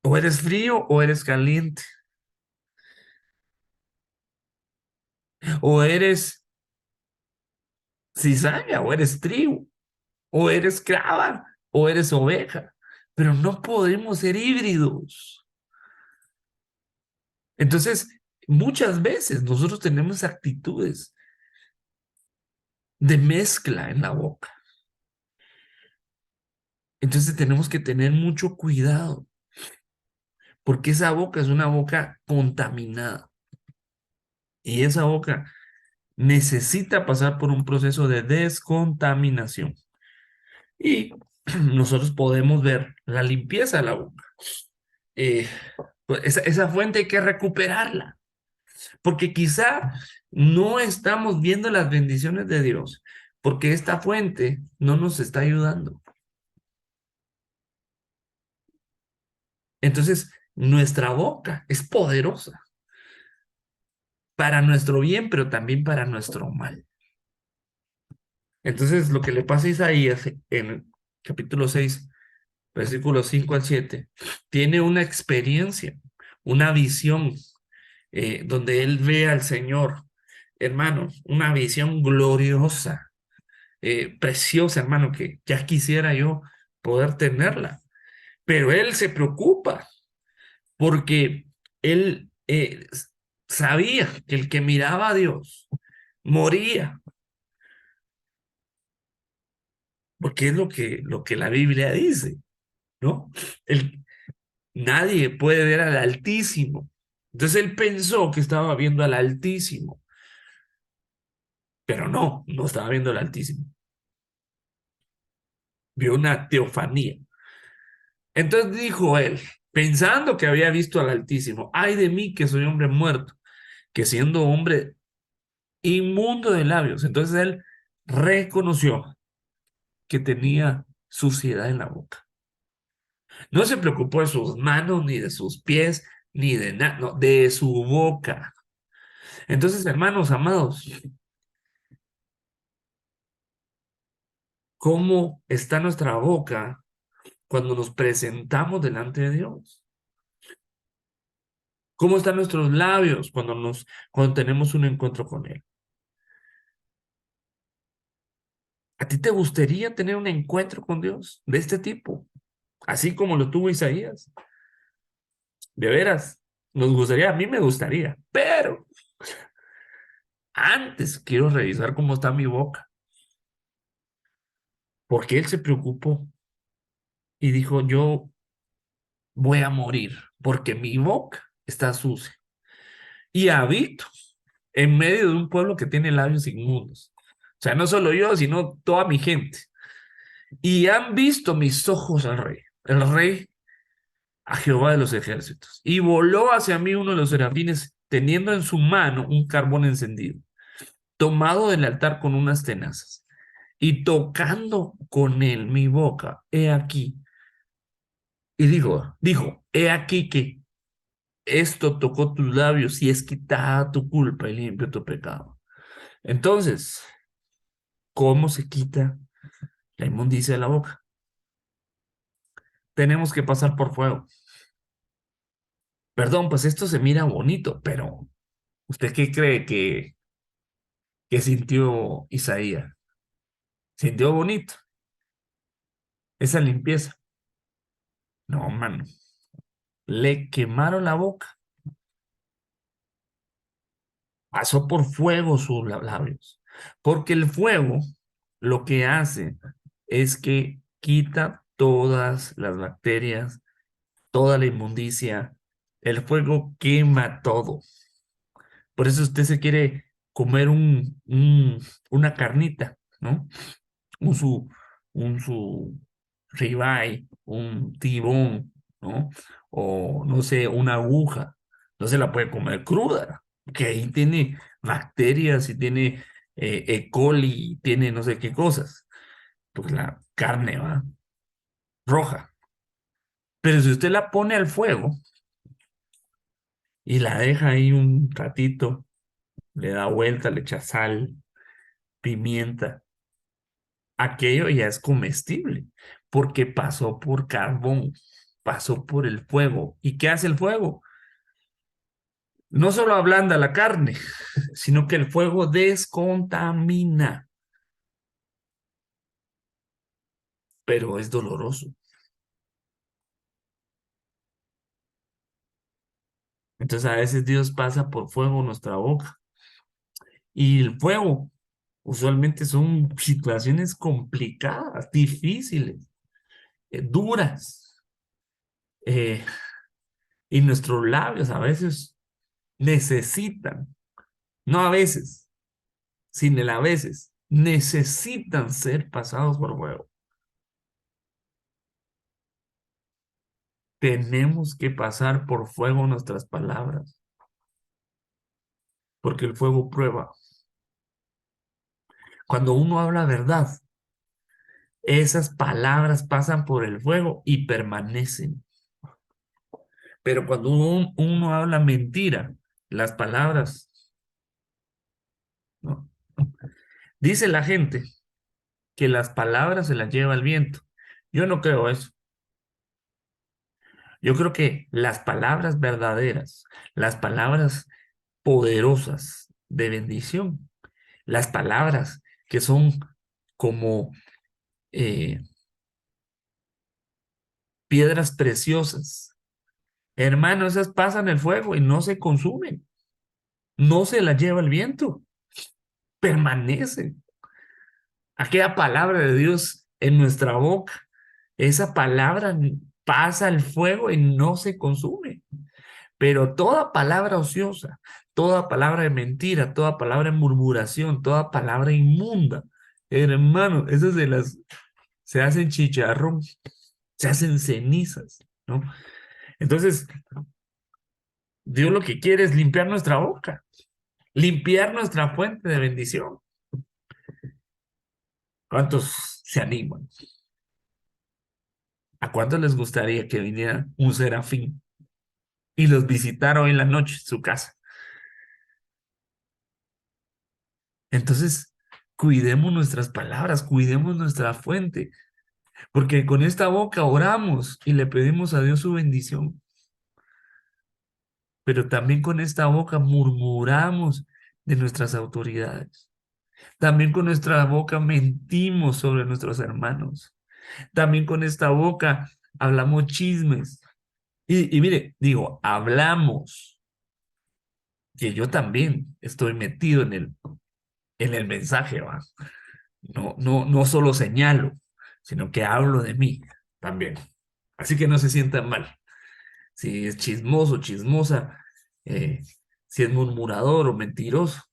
[SPEAKER 1] O eres frío o eres caliente. O eres cizaña o eres trigo. O eres crava o eres oveja. Pero no podemos ser híbridos. Entonces, muchas veces nosotros tenemos actitudes de mezcla en la boca. Entonces tenemos que tener mucho cuidado, porque esa boca es una boca contaminada y esa boca necesita pasar por un proceso de descontaminación. Y nosotros podemos ver la limpieza de la boca. Eh, pues esa fuente hay que recuperarla, porque quizá no estamos viendo las bendiciones de Dios, porque esta fuente no nos está ayudando. Entonces, nuestra boca es poderosa para nuestro bien, pero también para nuestro mal. Entonces, lo que le pasa a Isaías en capítulo 6, versículos 5 al 7, tiene una experiencia, una visión, donde él ve al Señor, hermano, una visión gloriosa, preciosa, hermano, que ya quisiera yo poder tenerla. Pero él se preocupa porque él sabía que el que miraba a Dios moría, porque es lo que la Biblia dice, ¿no? El, nadie puede ver al Altísimo. Entonces él pensó que estaba viendo al Altísimo, pero no estaba viendo al Altísimo. Vio una teofanía. Entonces dijo él, pensando que había visto al Altísimo, ay de mí que soy hombre muerto, que siendo hombre inmundo de labios. Entonces él reconoció que tenía suciedad en la boca. No se preocupó de sus manos ni de sus pies, ni de nada, no, de su boca. Entonces, hermanos amados, ¿cómo está nuestra boca cuando nos presentamos delante de Dios? ¿Cómo están nuestros labios cuando tenemos un encuentro con Él? ¿A ti te gustaría tener un encuentro con Dios de este tipo? Así como lo tuvo Isaías. De veras, nos gustaría, a mí me gustaría, pero antes quiero revisar cómo está mi boca, porque Él se preocupó y dijo, yo voy a morir porque mi boca está sucia y habito en medio de un pueblo que tiene labios inmundos. O sea, no solo yo, sino toda mi gente. Y han visto mis ojos al rey, el rey a Jehová de los ejércitos. Y voló hacia mí uno de los serafines, teniendo en su mano un carbón encendido, tomado del altar con unas tenazas, y tocando con él mi boca, he aquí. Y dijo, he aquí que esto tocó tus labios y es quitada tu culpa y limpio tu pecado. Entonces, ¿cómo se quita la inmundicia de la boca? Tenemos que pasar por fuego. Perdón, pues esto se mira bonito, pero ¿usted qué cree que sintió Isaías? ¿Sintió bonito esa limpieza? No, mano. Le quemaron la boca. Pasó por fuego sus labios. Porque el fuego lo que hace es que quita todas las bacterias, toda la inmundicia. El fuego quema todo. Por eso usted se quiere comer una carnita, ¿no? Un su, un su ribeye, un tibón, ¿no? O no sé, una aguja. No se la puede comer cruda, que ahí tiene bacterias y tiene E. coli, y tiene no sé qué cosas. Pues la carne va roja. Pero si usted la pone al fuego y la deja ahí un ratito, le da vuelta, le echa sal, pimienta, aquello ya es comestible, porque pasó por carbón, pasó por el fuego. ¿Y qué hace el fuego? No solo ablanda la carne, sino que el fuego descontamina, pero es doloroso. Entonces a veces Dios pasa por fuego en nuestra boca. Y el fuego usualmente son situaciones complicadas, difíciles, duras. eh, y nuestros labios a veces necesitan, no a veces, sin el a veces, necesitan ser pasados por fuego. Tenemos que pasar por fuego nuestras palabras, porque el fuego prueba. Cuando uno habla verdad, esas palabras pasan por el fuego y permanecen. Pero cuando uno habla mentira, las palabras, ¿no? Dice la gente que las palabras se las lleva el viento. Yo no creo eso. Yo creo que las palabras verdaderas, las palabras poderosas de bendición, las palabras que son como eh, piedras preciosas, hermano, esas pasan el fuego y no se consumen, no se las lleva el viento, permanecen. Aquella palabra de Dios en nuestra boca, esa palabra pasa el fuego y no se consume. Pero toda palabra ociosa, toda palabra de mentira, toda palabra de murmuración, toda palabra inmunda, hermano, esas se hacen chicharrón, se hacen cenizas, ¿no? Entonces, Dios lo que quiere es limpiar nuestra boca, limpiar nuestra fuente de bendición. ¿Cuántos se animan? ¿A cuántos les gustaría que viniera un serafín y los visitara hoy en la noche en su casa. Entonces, cuidemos nuestras palabras, cuidemos nuestra fuente, porque con esta boca oramos y le pedimos a Dios su bendición, pero también con esta boca murmuramos de nuestras autoridades. También con nuestra boca mentimos sobre nuestros hermanos. También con esta boca hablamos chismes. Y mire, digo, hablamos, que yo también estoy metido en el mensaje, ¿va? No, no, no solo señalo, sino que hablo de mí también. Así que no se sientan mal. Si es chismoso, chismosa, eh, si es murmurador o mentiroso.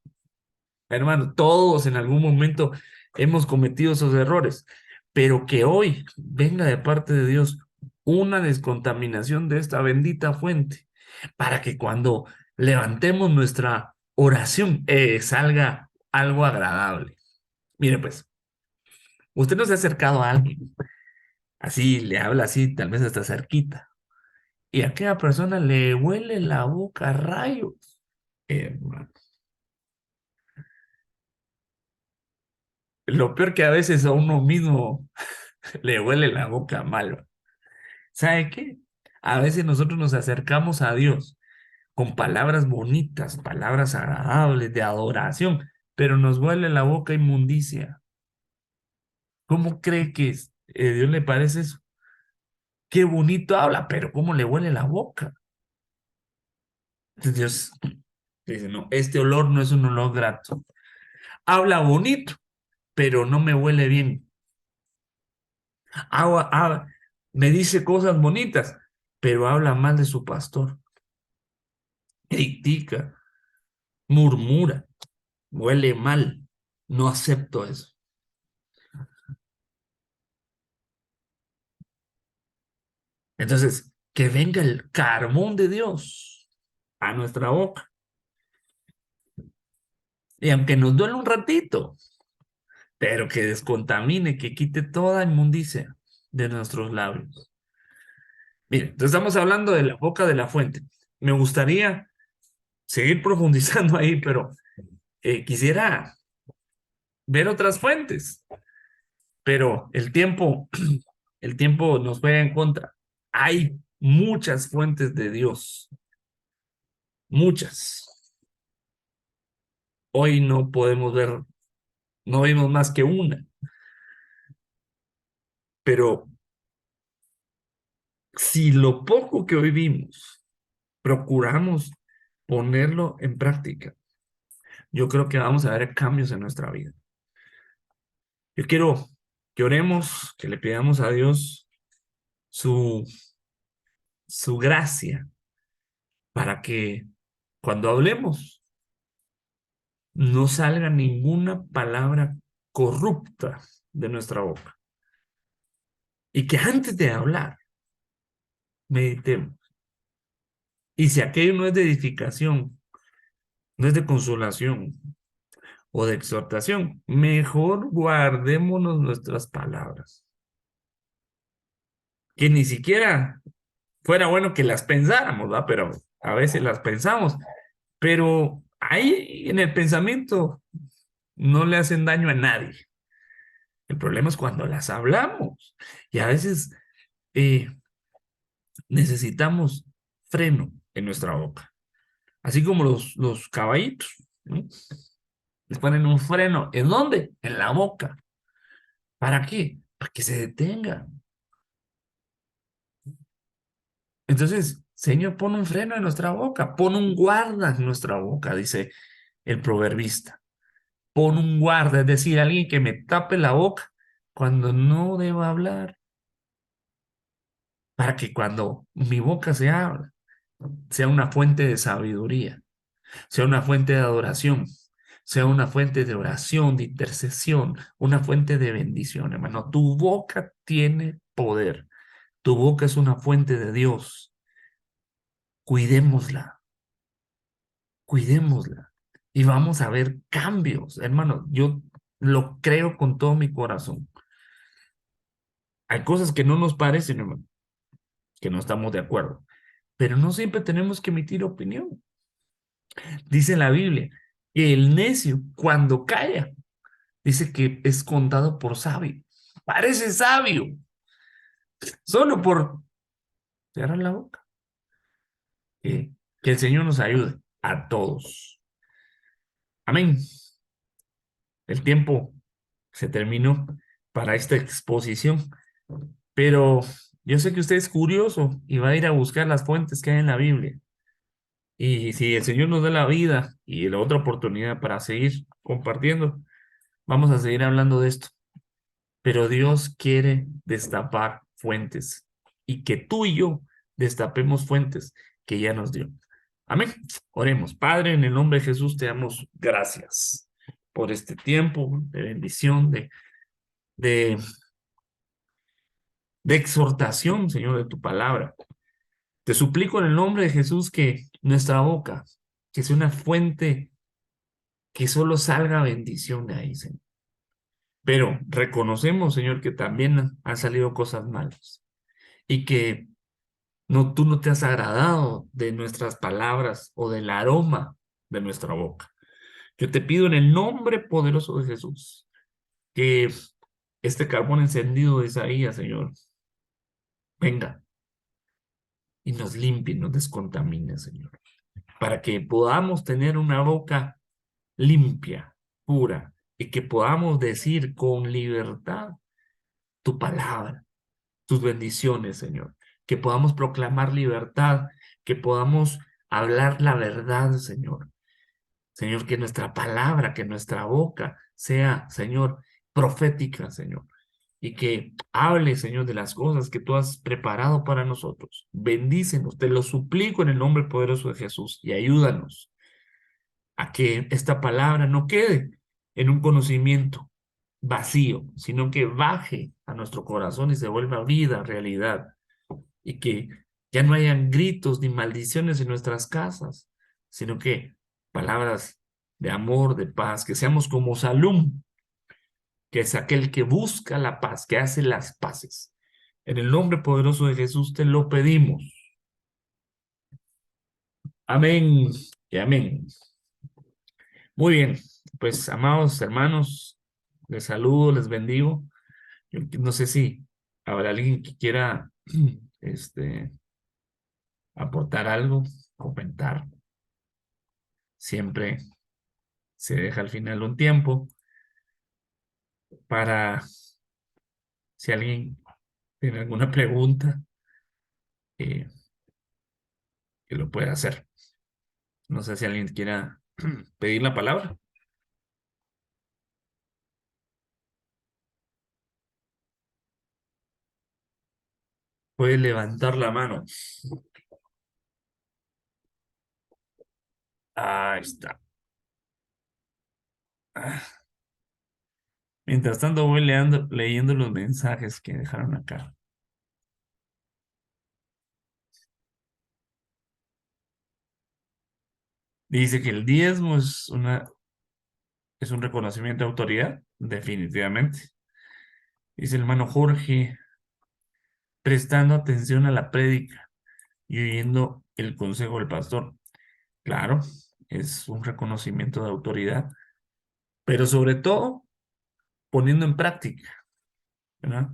[SPEAKER 1] Hermano, todos en algún momento hemos cometido esos errores, pero que hoy venga de parte de Dios una descontaminación de esta bendita fuente, para que cuando levantemos nuestra oración salga algo agradable. Mire, pues, usted no se ha acercado a alguien, así le habla así, tal vez hasta cerquita, y a aquella persona le huele la boca a rayos. Hermano, lo peor que a veces a uno mismo le huele la boca mal. ¿Sabe qué? A veces nosotros nos acercamos a Dios con palabras bonitas, palabras agradables de adoración, pero nos huele la boca a inmundicia. ¿Cómo cree que Dios le parece eso? Qué bonito habla, pero ¿cómo le huele la boca? Entonces Dios dice, no, este olor no es un olor grato. Habla bonito, pero no me huele bien. Habla, me dice cosas bonitas, pero habla mal de su pastor. Critica, murmura, huele mal. No acepto eso. Entonces, que venga el carbón de Dios a nuestra boca. Y aunque nos duele un ratito, pero que descontamine, que quite toda inmundicia de nuestros labios. Mire, entonces estamos hablando de la boca de la fuente. Me gustaría seguir profundizando ahí, pero quisiera ver otras fuentes, pero el tiempo nos juega en contra. Hay muchas fuentes de Dios, muchas. Hoy no podemos ver, no vimos más que una, pero si lo poco que hoy vimos procuramos ponerlo en práctica, yo creo que vamos a ver cambios en nuestra vida. Yo quiero que oremos, que le pidamos a Dios su, su gracia para que cuando hablemos no salga ninguna palabra corrupta de nuestra boca. Y que antes de hablar, meditemos. Y si aquello no es de edificación, no es de consolación o de exhortación, mejor guardémonos nuestras palabras. Que ni siquiera fuera bueno que las pensáramos, ¿va? Pero a veces las pensamos, pero ahí en el pensamiento no le hacen daño a nadie. El problema es cuando las hablamos y a veces eh, necesitamos freno en nuestra boca, así como los caballitos, ¿no? Les ponen un freno. ¿En dónde? En la boca. ¿Para qué? Para que se detengan. Entonces, Señor, pon un freno en nuestra boca, pon un guarda en nuestra boca, dice el proverbista. Pon un guarda, es decir, alguien que me tape la boca cuando no deba hablar, para que cuando mi boca se abra, sea una fuente de sabiduría, sea una fuente de adoración, sea una fuente de oración, de intercesión, una fuente de bendición, hermano. Tu boca tiene poder, tu boca es una fuente de Dios. Cuidémosla, cuidémosla y vamos a ver cambios, hermano. Yo lo creo con todo mi corazón. Hay cosas que no nos parecen, hermano, que no estamos de acuerdo, pero no siempre tenemos que emitir opinión. Dice la Biblia que el necio, cuando calla, dice que es contado por sabio. Parece sabio, solo por cerrar la boca. Que el Señor nos ayude a todos. Amén. El tiempo se terminó para esta exposición, pero yo sé que usted es curioso y va a ir a buscar las fuentes que hay en la Biblia. Y si el Señor nos da la vida y la otra oportunidad para seguir compartiendo, vamos a seguir hablando de esto. Pero Dios quiere destapar fuentes y que tú y yo destapemos fuentes que ya nos dio. Amén. Oremos. Padre, en el nombre de Jesús te damos gracias por este tiempo de bendición, de, de exhortación, Señor, de tu palabra. Te suplico en el nombre de Jesús que nuestra boca, que sea una fuente que solo salga bendición de ahí, Señor. Pero reconocemos, Señor, que también han salido cosas malas y que no, tú no te has agradado de nuestras palabras o del aroma de nuestra boca. Yo te pido en el nombre poderoso de Jesús que este carbón encendido de Isaías, Señor, venga y nos limpie, nos descontamine, Señor, para que podamos tener una boca limpia, pura, y que podamos decir con libertad tu palabra, tus bendiciones, Señor, que podamos proclamar libertad, que podamos hablar la verdad, Señor. Señor, que nuestra palabra, que nuestra boca sea, Señor, profética, Señor, y que hable, Señor, de las cosas que tú has preparado para nosotros. Bendícenos, te lo suplico en el nombre poderoso de Jesús y ayúdanos a que esta palabra no quede en un conocimiento vacío, sino que baje a nuestro corazón y se vuelva vida, realidad, y que ya no hayan gritos ni maldiciones en nuestras casas, sino que palabras de amor, de paz, que seamos como Salum, que es aquel que busca la paz, que hace las paces. En el nombre poderoso de Jesús te lo pedimos. Amén y amén. Muy bien, pues amados hermanos, les saludo, les bendigo. Yo no sé si habrá alguien que quiera este, aportar algo, comentar. Siempre se deja al final un tiempo para si alguien tiene alguna pregunta, eh, que lo pueda hacer. No sé si alguien quiera pedir la palabra. Puede levantar la mano. Ahí está. Ah, mientras tanto voy leyendo los mensajes que dejaron acá. Dice que el diezmo es un reconocimiento de autoridad, definitivamente. Dice el hermano Jorge, prestando atención a la prédica y oyendo el consejo del pastor. Claro, es un reconocimiento de autoridad, pero sobre todo poniendo en práctica, ¿verdad?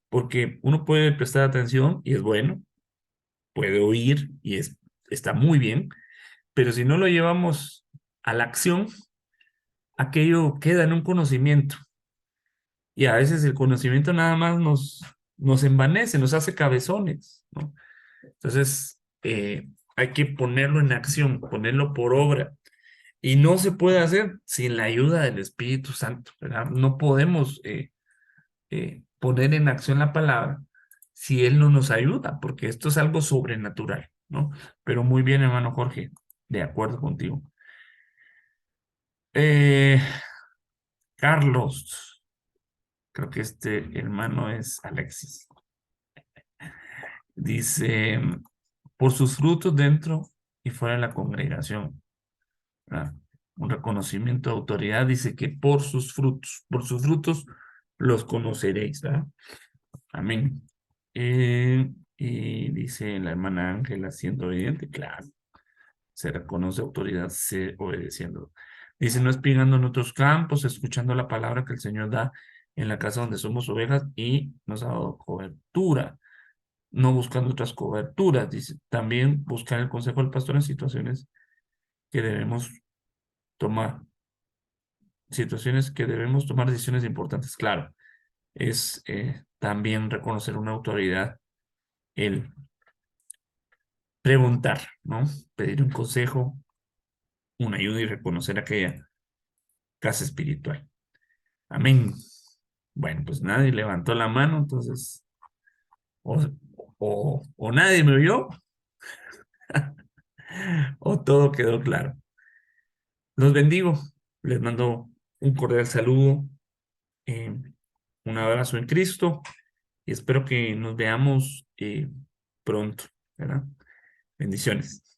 [SPEAKER 1] Porque uno puede prestar atención y es bueno, puede oír y está muy bien, pero si no lo llevamos a la acción, aquello queda en un conocimiento y a veces el conocimiento nada más nos envanece, nos hace cabezones, ¿no? Entonces, hay que ponerlo en acción, ponerlo por obra. Y no se puede hacer sin la ayuda del Espíritu Santo, ¿verdad? No podemos poner en acción la palabra si Él no nos ayuda, porque esto es algo sobrenatural, ¿no? Pero muy bien, hermano Jorge, de acuerdo contigo. Eh, Carlos, creo que este hermano es Alexis. Dice, por sus frutos dentro y fuera de la congregación, ¿verdad? Un reconocimiento de autoridad dice que por sus frutos los conoceréis, ¿verdad? Amén. Y dice la hermana Ángela, siendo obediente, claro, se reconoce autoridad, se obedeciendo. Dice, no espigando en otros campos, escuchando la palabra que el Señor da en la casa donde somos ovejas y nos ha dado cobertura, no buscando otras coberturas. Dice, también buscar el consejo del pastor en que debemos tomar, situaciones que debemos tomar decisiones importantes. Claro, es también reconocer una autoridad, el preguntar, ¿no? Pedir un consejo, una ayuda y reconocer aquella casa espiritual. Amén. Bueno, pues nadie levantó la mano, entonces, o, o nadie me oyó, o todo quedó claro. Los bendigo, les mando un cordial saludo, eh, un abrazo en Cristo y espero que nos veamos pronto, ¿verdad? Bendiciones.